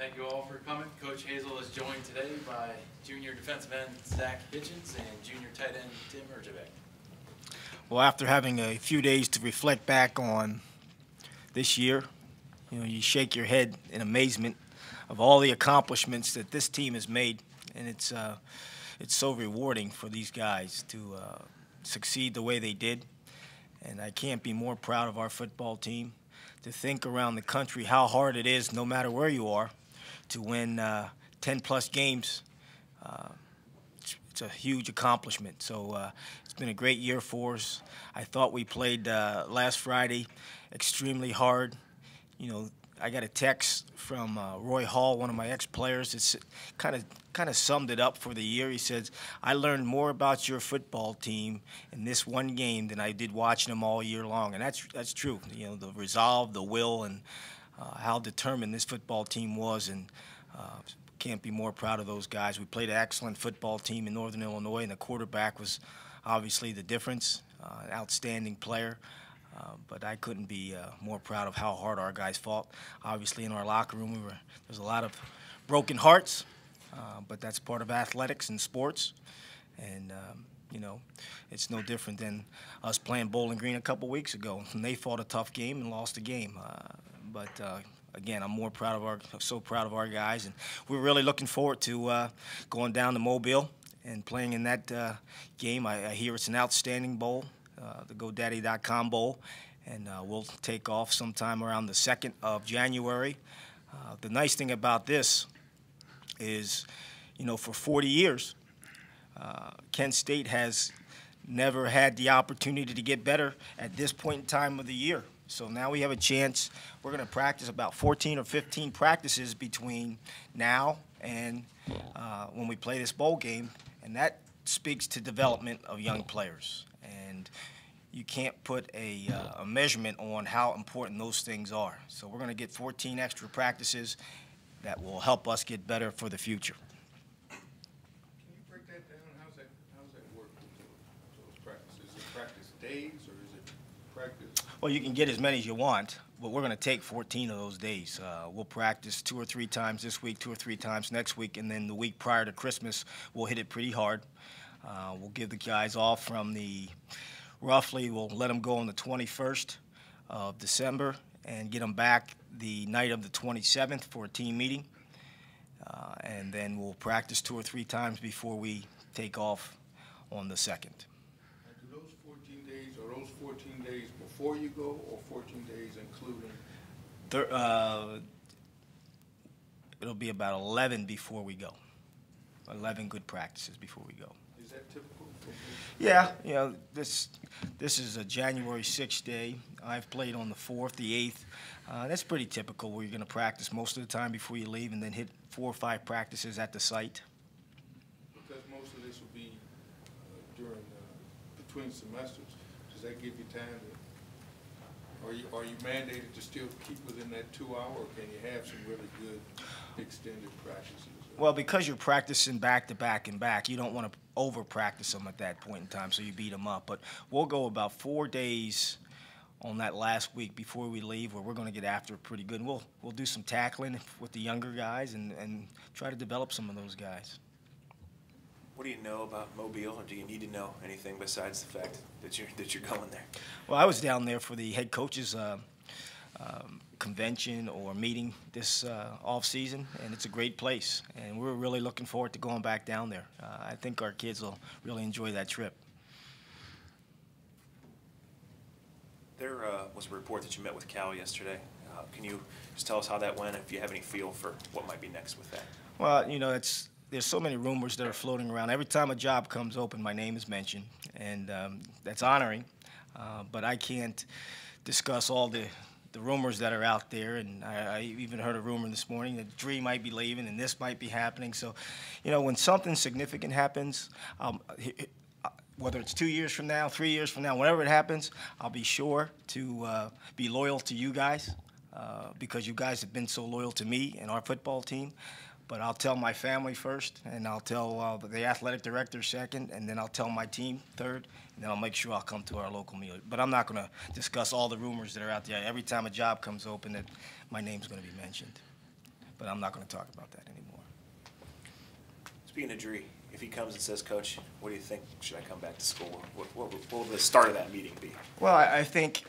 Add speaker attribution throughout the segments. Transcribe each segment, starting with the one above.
Speaker 1: Thank you all for coming. Coach Hazel is joined today by junior defensive end Zach Hitchens and junior tight end Tim Erjavec.
Speaker 2: Well, after having a few days to reflect back on this year, you shake your head in amazement of all the accomplishments that this team has made, and it's so rewarding for these guys to succeed the way they did. And I can't be more proud of our football team. To think around the country how hard it is, no matter where you are, to win 10-plus games. It's a huge accomplishment. So it's been a great year for us. I thought we played last Friday extremely hard. I got a text from Roy Hall, one of my ex-players. It's kind of summed it up for the year. He says, "I learned more about your football team in this one game than I did watching them all year long," and that's true. The resolve, the will, and how determined this football team was, and can't be more proud of those guys. We played an excellent football team in Northern Illinois, and the quarterback was obviously the difference, an outstanding player. But I couldn't be more proud of how hard our guys fought. Obviously, in our locker room, there's a lot of broken hearts, but that's part of athletics and sports. And, it's no different than us playing Bowling Green a couple weeks ago. And they fought a tough game and lost the game. Again, I'm so proud of our guys. And we're really looking forward to going down to Mobile and playing in that game. I hear it's an outstanding bowl. The GoDaddy.com Bowl, and we'll take off sometime around the 2nd of January. The nice thing about this is, for 40 years, Kent State has never had the opportunity to get better at this point in time of the year. So now we have a chance. We're going to practice about 14 or 15 practices between now and when we play this bowl game, and that speaks to development of young players. And you can't put a measurement on how important those things are. So we're going to get 14 extra practices that will help us get better for the future.
Speaker 3: Can you break that down? How's that work with those practices? Is it practice days or is it practice?
Speaker 2: Well, you can get as many as you want, but we're going to take 14 of those days. We'll practice 2 or 3 times this week, 2 or 3 times next week, and then the week prior to Christmas, we'll hit it pretty hard. We'll give the guys off from we'll let them go on the 21st of December and get them back the night of the 27th for a team meeting. And then we'll practice 2 or 3 times before we take off on the 2nd.
Speaker 3: And do those 14 days, are those 14 days before you go or 14 days including?
Speaker 2: It'll be about 11 before we go. 11 good practices before we go.
Speaker 3: Is that typical?
Speaker 2: Yeah, this is a January 6th day. I've played on the 4th, the 8th. That's pretty typical where you're going to practice most of the time before you leave and then hit 4 or 5 practices at the site.
Speaker 3: Because most of this will be between semesters. Does that give you time to, are you mandated to still keep within that 2 hour, or can you have some really good extended practices?
Speaker 2: Well, because you're practicing back to back and back, you don't want to over-practice them at that point in time, so you beat them up. But we'll go about 4 days on that last week before we leave, where we're going to get after it pretty good. And we'll do some tackling with the younger guys and try to develop some of those guys.
Speaker 4: What do you know about Mobile, or do you need to know anything besides the fact that you're going there?
Speaker 2: Well, I was down there for the head coaches convention or meeting this off season, and it's a great place, and we're really looking forward to going back down there. I think our kids will really enjoy that trip.
Speaker 4: There was a report that you met with Cal yesterday. Can you just tell us how that went, if you have any feel for what might be next with that?
Speaker 2: Well, there's so many rumors that are floating around. Every time a job comes open, my name is mentioned, and that's honoring, but I can't discuss all the rumors that are out there, and I even heard a rumor this morning that Dree might be leaving and this might be happening. So, when something significant happens, whether it's 2 years from now, 3 years from now, whenever it happens, I'll be sure to be loyal to you guys because you guys have been so loyal to me and our football team. But I'll tell my family first, and I'll tell the athletic director second, and then I'll tell my team third, and then I'll make sure I'll come to our local meal. But I'm not going to discuss all the rumors that are out there. Every time a job comes open, my name's going to be mentioned. but I'm not going to talk about that anymore.
Speaker 4: Speaking of Dree, if he comes and says, Coach, what do you think? Should I come back to school? What will the start of that meeting be?
Speaker 2: Well, I think,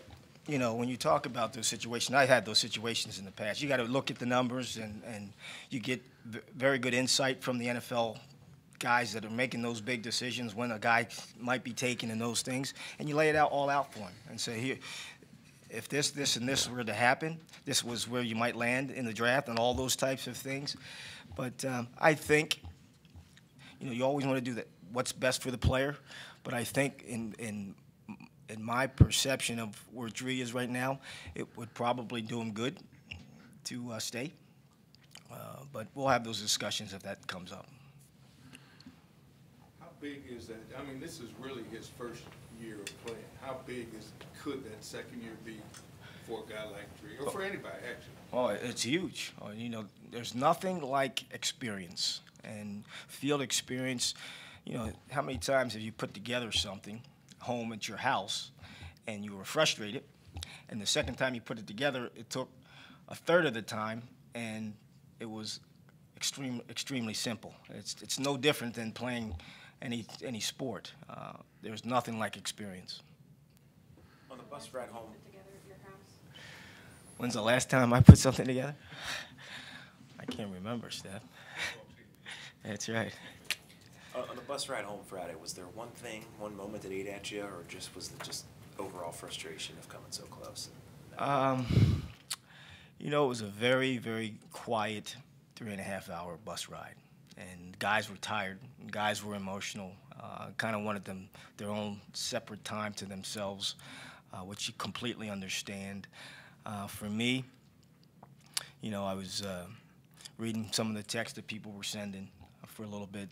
Speaker 2: you know, when you talk about those situations, I've had those situations in the past. You got to look at the numbers, and you get very good insight from the NFL guys that are making those big decisions when a guy might be taken and those things, and you lay it all out for him and say, here, if this, and this were to happen, this was where you might land in the draft and all those types of things. But I think, you know, you always want to do what's best for the player, but I think in my perception of where Dree is right now, it would probably do him good to stay. But we'll have those discussions if that comes up.
Speaker 3: How big is that? I mean, this is really his first year of playing. How big could that second year be for a guy like Dree, or for anybody, actually?
Speaker 2: Oh, it's huge. Oh, you know, there's nothing like experience and field experience. You know, how many times have you put together something home at your house and you were frustrated, and the second time you put it together, it took a third of the time, and it was extremely simple. It's no different than playing any sport. There's nothing like experience.
Speaker 4: On the bus ride home.
Speaker 2: When's the last time I put something together? I can't remember, Steph. That's right.
Speaker 4: On the bus ride home Friday, was there one thing, one moment that ate at you, or was it just overall frustration of coming so close?
Speaker 2: You know, it was a very, very quiet 3.5-hour bus ride, and guys were tired, and guys were emotional. Kind of wanted their own separate time to themselves, which you completely understand. For me, you know, I was reading some of the texts that people were sending for a little bit.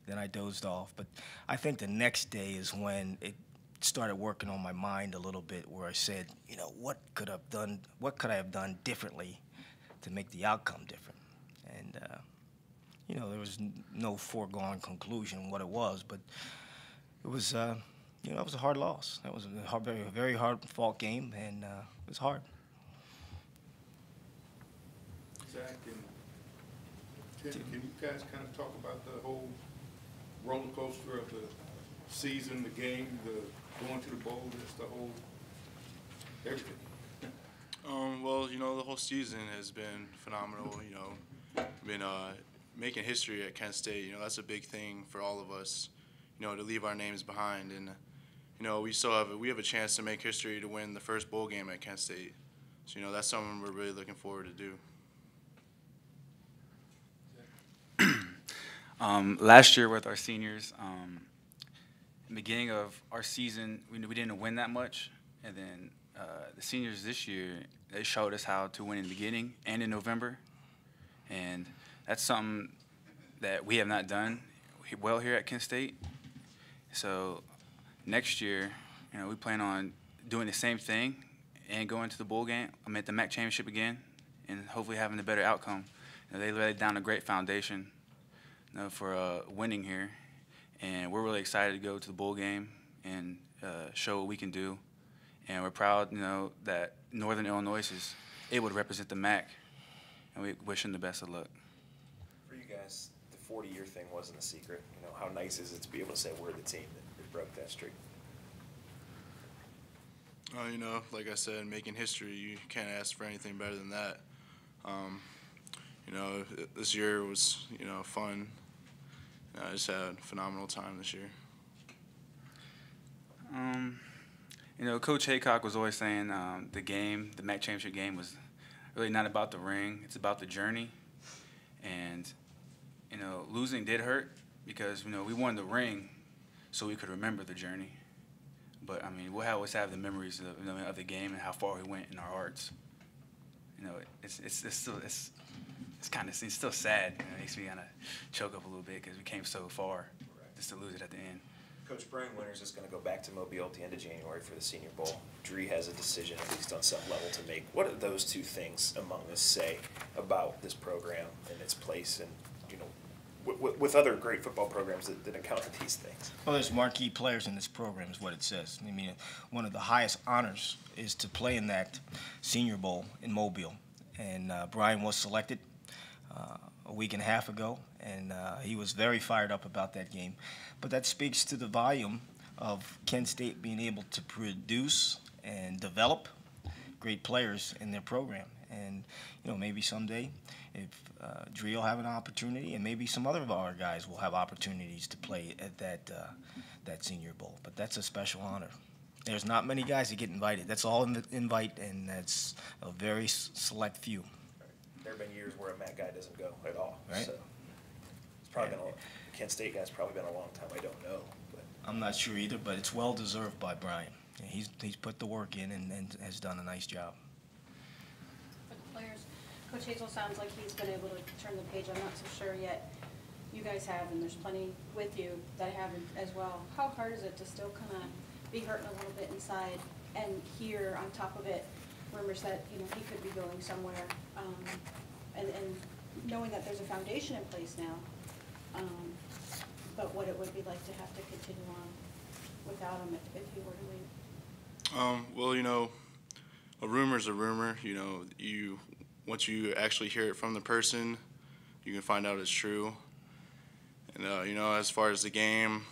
Speaker 2: Then I dozed off. But I think the next day is when it started working on my mind a little bit, where I said, you know, what could I have done differently to make the outcome different? And you know, there was no foregone conclusion what it was, but it was, you know, it was a hard loss. That was a very hard-fought game, and it was hard.
Speaker 3: Zach and Tim, can you guys kind of talk about the whole roller coaster of the season, the game, the going to the bowl, just the whole everything?
Speaker 5: Well, you know, the whole season has been phenomenal. You know, been making history at Kent State. You know, that's a big thing for all of us. You know, to leave our names behind, and you know, we have a chance to make history to win the first bowl game at Kent State. So you know, that's something we're really looking forward to do.
Speaker 6: Last year with our seniors, in the beginning of our season, we didn't win that much, and then the seniors this year, they showed us how to win in the beginning and in November, and that's something that we have not done well here at Kent State. So next year, you know, we plan on doing the same thing and going to the bowl game, at the MAC championship again, and hopefully having a better outcome. You know, they laid down a great foundation, you know, for winning here, and we're really excited to go to the bowl game and show what we can do. And we're proud, you know, that Northern Illinois is able to represent the MAC, and we wish them the best of luck.
Speaker 4: For you guys, the 40-year thing wasn't a secret. You know, how nice is it to be able to say we're the team that broke that streak?
Speaker 5: You know, like I said, making history, you can't ask for anything better than that. You know, this year was, you know, fun. I just had a phenomenal time this year.
Speaker 6: You know, Coach Haycock was always saying the MAC championship game was really not about the ring. It's about the journey. And, you know, losing did hurt because, you know, we won the ring so we could remember the journey. But, I mean, we'll always have the memories of, you know, of the game and how far we went in our hearts. You know, it's still sad. You know, it makes me kind of choke up a little bit because we came so far just to lose it at the end.
Speaker 4: Coach Brian Winters is going to go back to Mobile at the end of January for the Senior Bowl. Dree has a decision, at least on some level, to make. What do those two things among us say about this program and its place, and you know, with other great football programs that encounter these things?
Speaker 2: Well, there's marquee players in this program, is what it says. I mean, one of the highest honors is to play in that Senior Bowl in Mobile, and Brian was selected a week and a half ago, and he was very fired up about that game. But that speaks to the volume of Kent State being able to produce and develop great players in their program. And, maybe someday if Dree will have an opportunity, and maybe some other of our guys will have opportunities to play at that Senior Bowl. But that's a special honor. There's not many guys that get invited. That's all invite, and that's a very select few.
Speaker 4: There have been years where a MAC guy doesn't go at all.
Speaker 2: Right.
Speaker 4: So it's probably been a Kent State guy's probably been a long time. I don't know. But
Speaker 2: I'm not sure either, but it's well deserved by Brian. He's put the work in and has done a nice job.
Speaker 7: For the players, Coach Hazel sounds like he's been able to turn the page. I'm not so sure yet. You guys have, and there's plenty with you that have as well. How hard is it to still kind of be hurting a little bit inside and hear on top of it rumors that he could be going somewhere, and knowing that there's a foundation in place now, but what it would be like to have to continue on without him if he were to leave?
Speaker 5: Well, a rumor's a rumor. Once you actually hear it from the person, you can find out it's true. And as far as the game,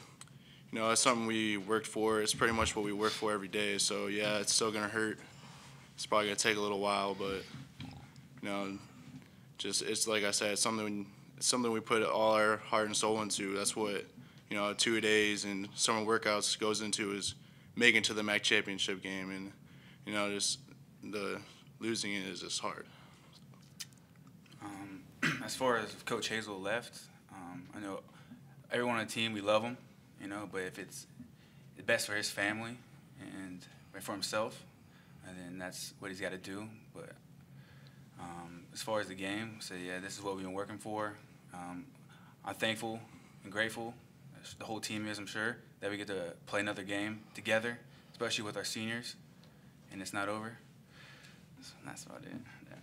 Speaker 5: it's something we worked for. It's pretty much what we work for every day. So yeah, it's still gonna hurt. It's probably gonna take a little while, but it's like I said, it's something we put all our heart and soul into. That's what 2 days and summer workouts goes into, is making to the MAC championship game, and just the losing it is just hard.
Speaker 6: As far as Coach Hazel left, I know everyone on the team, we love him, but if it's best for his family and for himself, and then that's what he's got to do. But as far as the game, yeah, this is what we've been working for. I'm thankful and grateful, the whole team is, I'm sure, that we get to play another game together, especially with our seniors, and it's not over. So that's about it. Yeah.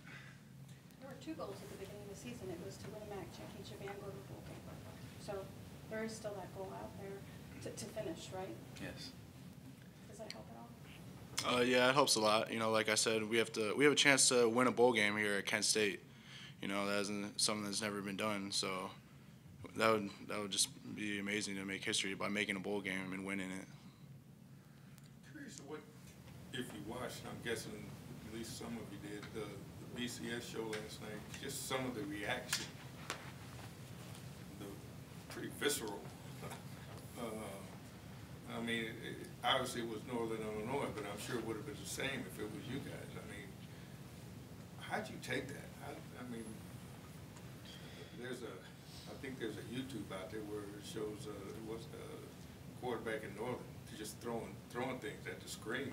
Speaker 7: There were 2 goals at the beginning of the season. It was to win a MAC championship and go to the bowl game. So there is still that goal out there to finish, right?
Speaker 6: Yes.
Speaker 7: Does that help at all?
Speaker 5: Yeah, it helps a lot. Like I said, we have a chance to win a bowl game here at Kent State. That isn't something that's never been done. So that would just be amazing to make history by making a bowl game and winning it.
Speaker 3: Curious what, if you watched, I'm guessing at least some of you did, the BCS show last night, just some of the reaction, the pretty visceral. I mean, obviously it was Northern Illinois, but I'm sure it would have been the same if it was you guys. I mean, how'd you take that? I mean, I think there's a YouTube out there where it shows it was a quarterback in Northern just throwing things at the screen.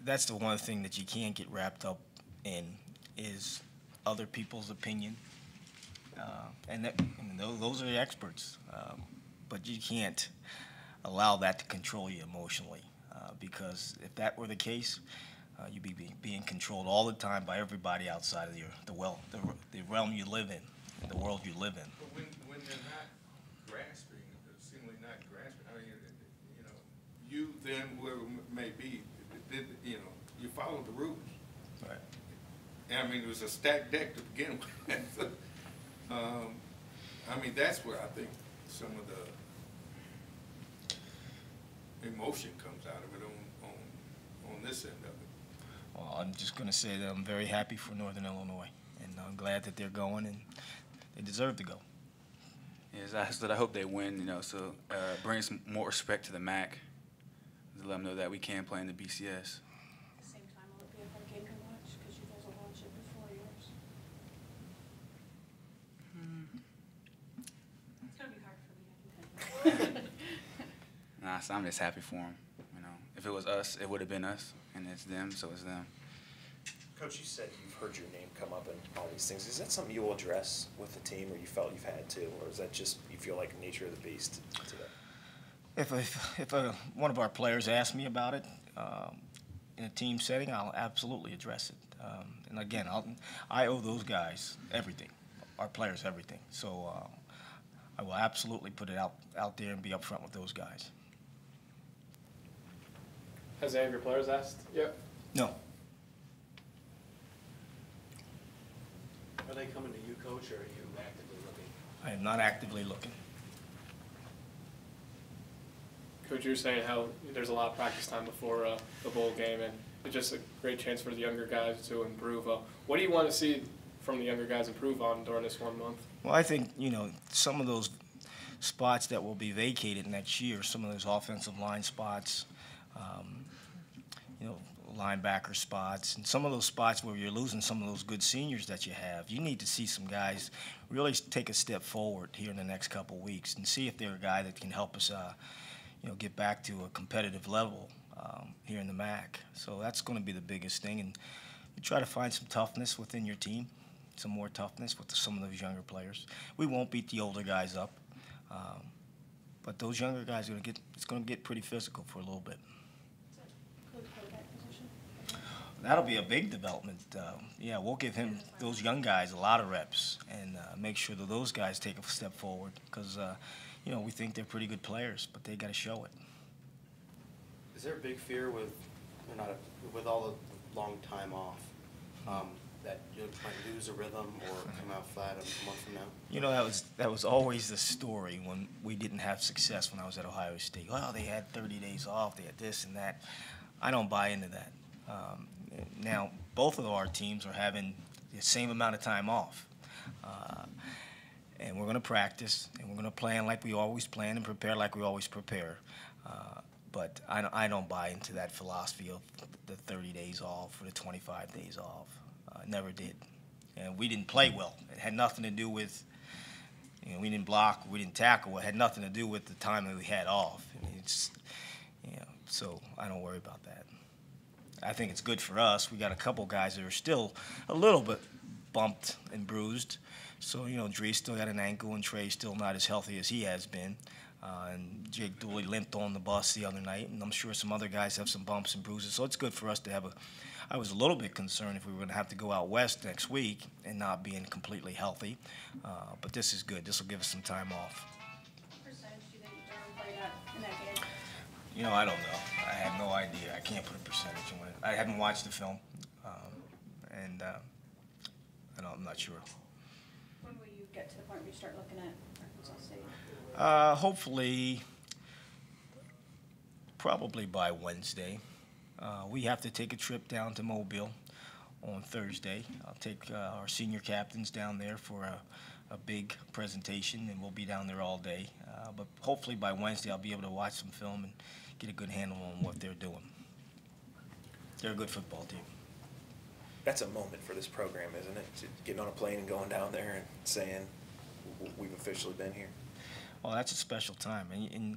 Speaker 2: That's the one thing that you can't get wrapped up in, is other people's opinion. Those are the experts. But you can't allow that to control you emotionally, because if that were the case, you'd be being controlled all the time by everybody outside of the realm you live in, the world you live in.
Speaker 3: But when they're not grasping, seemingly not grasping, I mean, you, them, whoever it may be, you follow the rules.
Speaker 2: Right.
Speaker 3: And I mean, it was a stacked deck to begin with. I mean, that's where I think some of the emotion comes out of it on this end of it.
Speaker 2: Well, I'm just going to say that I'm very happy for Northern Illinois, and I'm glad that they're going, and they deserve to go.
Speaker 6: Yes, I said I hope they win, so bring some more respect to the MAC, to let them know that we can play in the BCS.
Speaker 7: At the same time, will it be a fun game to watch, because you guys will launch it before yours? It's going to be hard for me, I can tell you.
Speaker 6: Nah, so I'm just happy for them. If it was us, it would have been us, and it's them, so it's them.
Speaker 4: Coach, you said you've heard your name come up in all these things. Is that something you will address with the team, or you felt you've had to, or is that just you feel like the nature of the beast today?
Speaker 2: If one of our players asks me about it in a team setting, I'll absolutely address it. And again, I owe those guys everything, our players everything. So I will absolutely put it out there and be upfront with those guys.
Speaker 8: Has any of your players asked yet?
Speaker 2: No.
Speaker 8: they coming to you, Coach, or are you actively looking?
Speaker 2: I am not actively looking.
Speaker 9: Coach, you were saying how there's a lot of practice time before the bowl game, and it's just a great chance for the younger guys to improve. What do you want to see from the younger guys improve on during this 1 month?
Speaker 2: Well, I think, some of those spots that will be vacated next year, some of those offensive line spots, linebacker spots, and some of those spots where you're losing some of those good seniors that you have, you need to see some guys really take a step forward here in the next couple weeks and see if they're a guy that can help us, get back to a competitive level here in the MAC. So that's going to be the biggest thing, and you try to find some toughness within your team, some more toughness with some of those younger players. We won't beat the older guys up, but those younger guys it's going to get pretty physical for a little bit. That'll be a big development. We'll give those young guys a lot of reps and make sure that those guys take a step forward because, we think they're pretty good players, but they got to show it.
Speaker 8: Is there a big fear with all the long time off that you might lose a rhythm or come out flat a month from now?
Speaker 2: That was always the story when we didn't have success when I was at Ohio State. Well, they had 30 days off, they had this and that. I don't buy into that. Now, both of our teams are having the same amount of time off. And we're going to practice, and we're going to plan like we always plan and prepare like we always prepare. But I don't buy into that philosophy of the 30 days off or the 25 days off. Never did. And we didn't play well. It had nothing to do with, we didn't block, we didn't tackle. It had nothing to do with the time that we had off. So I don't worry about that. I think it's good for us. We got a couple guys that are still a little bit bumped and bruised. So, Dre's still got an ankle, and Trey's still not as healthy as he has been. And Jake Dooley limped on the bus the other night, and I'm sure some other guys have some bumps and bruises. So it's good for us to have I was a little bit concerned if we were going to have to go out west next week and not being completely healthy. But this is good. This will give us some time off.
Speaker 7: What percentage do you think Durham played at in that game?
Speaker 2: I don't know. I have no idea. I can't put a percentage on it. I haven't watched the film, and I'm not sure.
Speaker 7: When will you get to the point where you start looking at Arkansas State?
Speaker 2: Hopefully, probably by Wednesday. We have to take a trip down to Mobile on Thursday. I'll take our senior captains down there for a big presentation, and we'll be down there all day. But hopefully by Wednesday I'll be able to watch some film and get a good handle on what they're doing. They're a good football team.
Speaker 4: That's a moment for this program, isn't it? Getting on a plane and going down there and saying, we've officially been here.
Speaker 2: Well, that's a special time. And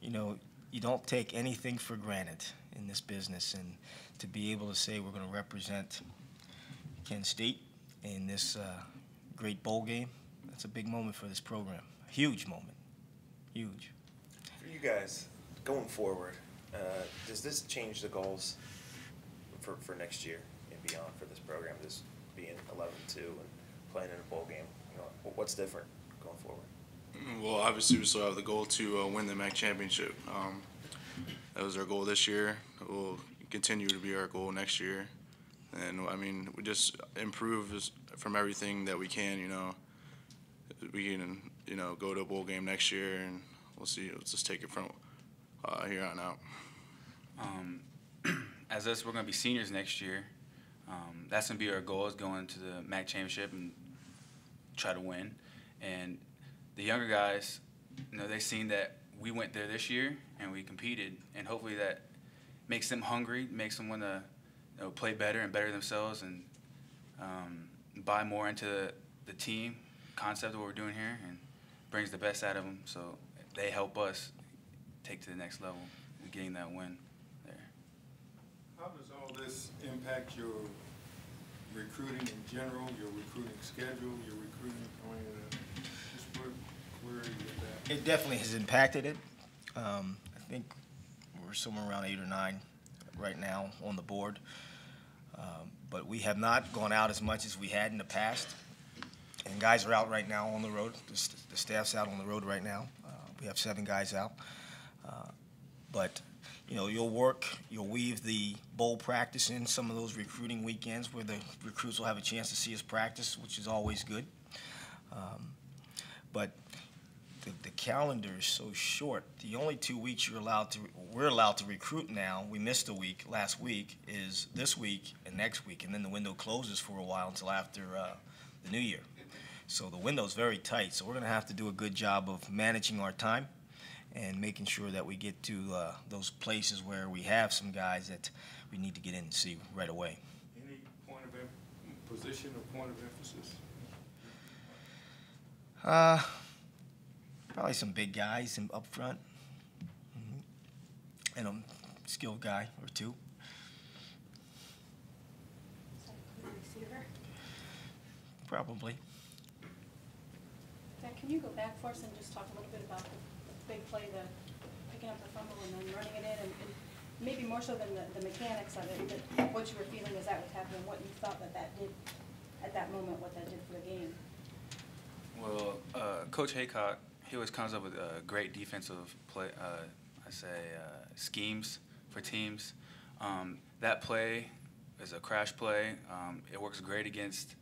Speaker 2: you don't take anything for granted in this business. And to be able to say we're going to represent Kent State in this great bowl game, that's a big moment for this program. A huge moment. Huge.
Speaker 4: For you guys, going forward, does this change the goals for next year and beyond for this program, this being 11-2 and playing in a bowl game? What's different going forward?
Speaker 5: Well, obviously we still have the goal to win the MAC championship. That was our goal this year. It will continue to be our goal next year. And, we just improve from everything that we can, We can, go to a bowl game next year, and we'll see. Let's just take it from here on out.
Speaker 6: As us, we're going to be seniors next year. That's going to be our goal, is going to the MAC championship and try to win. And the younger guys, they've seen that we went there this year and we competed, and hopefully that makes them hungry, makes them want to play better and better themselves, and buy more into the team concept of what we're doing here, and brings the best out of them. So they help us take to the next level, getting that win there.
Speaker 3: How does all this impact your recruiting in general, your recruiting schedule, your recruiting? Just where are you at that?
Speaker 2: It definitely has impacted it. I think we're somewhere around 8 or 9 right now on the board. But we have not gone out as much as we had in the past. And guys are out right now on the road. The staff's out on the road right now. We have 7 guys out. But, you'll weave the bowl practice in some of those recruiting weekends where the recruits will have a chance to see us practice, which is always good. But the calendar is so short. The only 2 weeks we're allowed to recruit now, we missed a week last week, is this week and next week, and then the window closes for a while until after the new year. So the window's very tight, so we're going to have to do a good job of managing our time and making sure that we get to those places where we have some guys that we need to get in and see right away.
Speaker 3: Any point of position or point of emphasis?
Speaker 2: Probably some big guys up front, and a skilled guy or two.
Speaker 7: Is that include receiver?
Speaker 2: Probably.
Speaker 7: Zach, can you go back for us and just talk a little bit about the big play, the picking up the fumble and then running it in, and maybe more so than the mechanics of it, but what you were feeling as that was happening, what you thought that did at that moment, what that did for the game?
Speaker 6: Well, Coach Haycock, he always comes up with great defensive play, schemes for teams. That play is a crash play. It works great against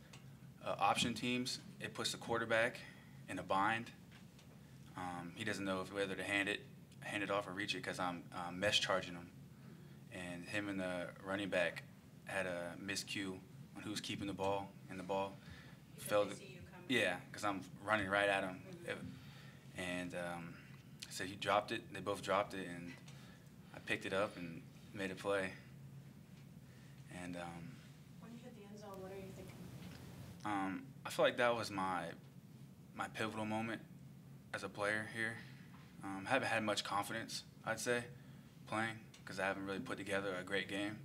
Speaker 6: option teams. It puts the quarterback in a bind. He doesn't know whether to hand it off or reach it because I'm mesh charging him. And him and the running back had a miscue on who's keeping the ball, and the ball fell. Yeah, because I'm running right at him. And so he dropped it. They both dropped it, and I picked it up and made a play. And
Speaker 7: When you hit the end zone, what are you thinking?
Speaker 6: I feel like that was my pivotal moment as a player here. I haven't had much confidence, I'd say, playing because I haven't really put together a great game.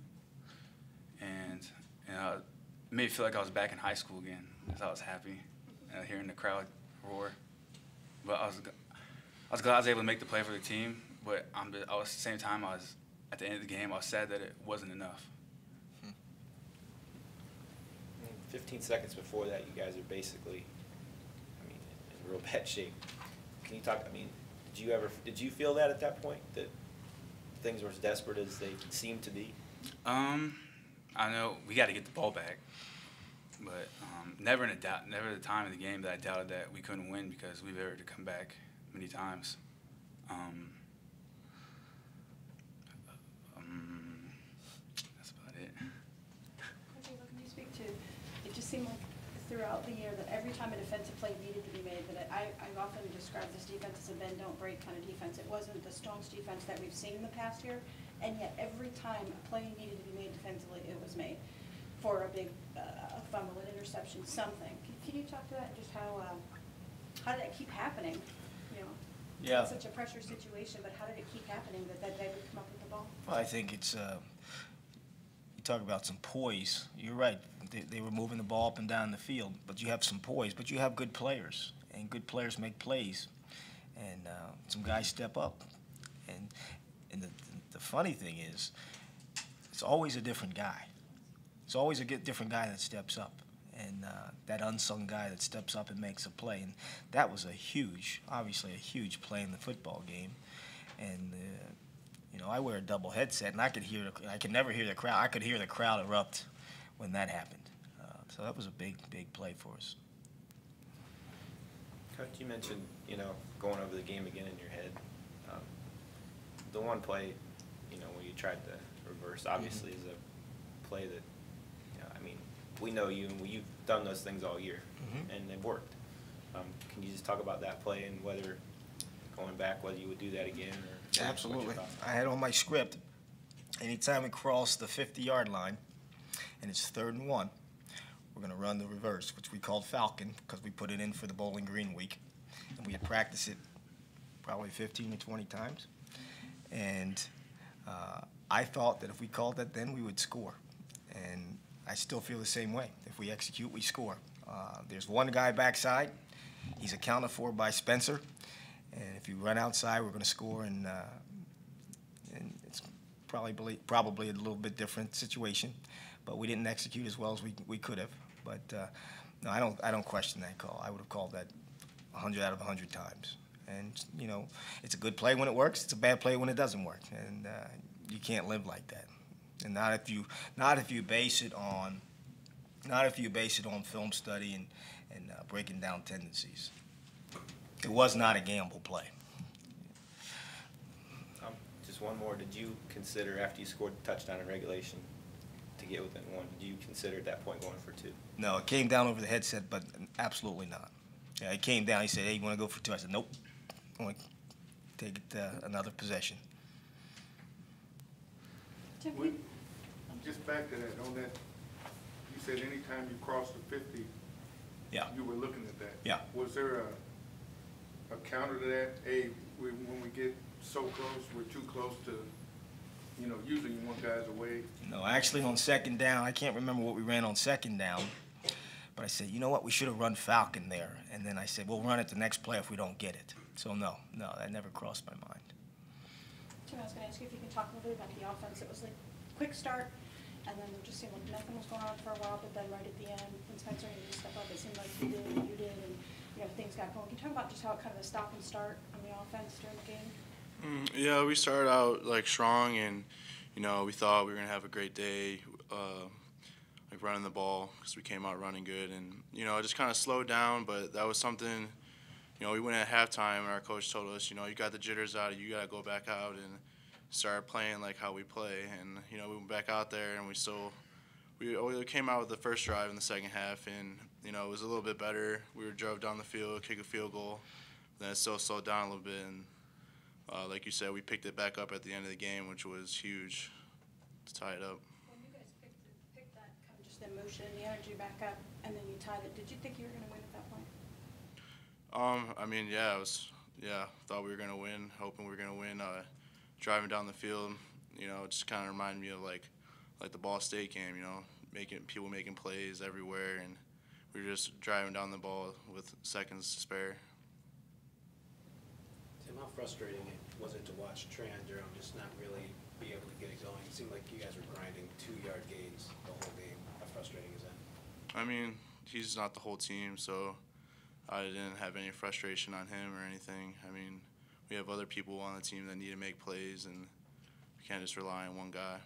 Speaker 6: And it made me feel like I was back in high school again because I was happy hearing the crowd roar. But I was glad I was able to make the play for the team. But at the same time, at the end of the game, I was sad that it wasn't enough.
Speaker 4: 15 seconds before that, you guys are basically, in real bad shape. Can you talk? Did you feel that at that point that things were as desperate as they seemed to be?
Speaker 6: I know we got to get the ball back, but never at the time of the game that I doubted that we couldn't win because we've been able to come back many times. That's about it.
Speaker 7: Coach Hazel, can you speak to, it just seemed like throughout the year that every time a defensive play needed to be made, that I've often described this defense as a bend, don't break kind of defense. It wasn't the staunch defense that we've seen in the past year, and yet every time a play needed to be made defensively, it was made for a big fumble, an interception, something. Can you talk to that, just how did that keep happening? You know,
Speaker 2: Yeah.
Speaker 7: it's such a pressure situation, but how did it keep happening that they would come up with the ball?
Speaker 2: Well, I think it's, you talk about some poise. You're right. They were moving the ball up and down the field, but you have some poise, but you have good players, and good players make plays, and some guys step up. And the funny thing is, it's always a different guy. It's always a different guy that steps up, and that unsung guy that steps up and makes a play. And that was obviously a huge play in the football game. And I wear a double headset, and I could never hear the crowd. I could hear the crowd erupt when that happened. So that was a big play for us.
Speaker 4: Coach, you mentioned, going over the game again in your head. The one play, when you tried to reverse, obviously is a play that, we know you, and you've done those things all year, and they've worked. Can you just talk about that play and whether you would do that again? Or
Speaker 2: Absolutely. I had on my script, anytime we cross the 50-yard line, and it's 3rd and 1, we're going to run the reverse, which we called Falcon because we put it in for the Bowling Green week. And we had practiced it probably 15 to 20 times. And I thought that if we called that then, we would score. And I still feel the same way. If we execute, we score. There's one guy backside. He's accounted for by Spencer. And if you run outside, we're going to score. And it's probably a little bit different situation. But we didn't execute as well as we could have. But no, I don't question that call. I would have called that 100 out of 100 times. And it's a good play when it works. It's a bad play when it doesn't work. And You can't live like that, and not if you base it on film study and breaking down tendencies. It was not a gamble play.
Speaker 10: Just one more. Did you consider, after you scored the touchdown in regulation to get within one, did you consider at that point going for two?
Speaker 2: No, it came down over the headset, but absolutely not. Yeah, it came down. He said, "Hey, you want to go for two?" I said, "Nope. I want to take it another possession."
Speaker 3: Just back to that, on that, you said anytime you crossed the 50,
Speaker 2: Yeah.
Speaker 3: you were looking at that.
Speaker 2: Yeah.
Speaker 3: Was there a counter to that? Hey, when we get so close, we're too close to, usually you want guys away.
Speaker 2: No, actually on second down, I can't remember what we ran on second down, but I said, you know what, we should have run Falcon there. And then I said, we'll run it the next play if we don't get it. So no, that never crossed my mind.
Speaker 7: Tim, I was going to ask you if you could talk a little bit about the offense. It was like quick start, and then it just seemed like nothing was going on for a while, but then right at the end, when Spencer needed to step up, it seemed like he did, and you did, and things got going. Can you talk about just how it kind of a stop and start on the offense during the game?
Speaker 5: Yeah, we started out strong, and we thought we were gonna have a great day, running the ball because we came out running good, and it just kind of slowed down. But that was something, we went at halftime, and our coach told us, you got the jitters out, you gotta go back out and start playing like how we play. And we went back out there, and we came out with the first drive in the second half, and it was a little bit better. We drove down the field, kick a field goal, then it still slowed down a little bit, and like you said, we picked it back up at the end of the game, which was huge to tie it up.
Speaker 7: When you guys picked that kind of just the emotion and the energy back up, and then you tied it, did you think you were going to win at that point?
Speaker 5: Thought we were going to win, hoping we were going to win. Driving down the field, it just kind of reminded me of like the Ball State game, people making plays everywhere, and we were just driving down the ball with seconds to spare.
Speaker 11: Tim, how frustrating was it to watch Trey Durham just not really be able to get it going? It seemed like you guys were grinding 2-yard gains the whole game. How frustrating is that?
Speaker 5: I mean, he's not the whole team, so I didn't have any frustration on him or anything. I mean, we have other people on the team that need to make plays, and we can't just rely on one guy.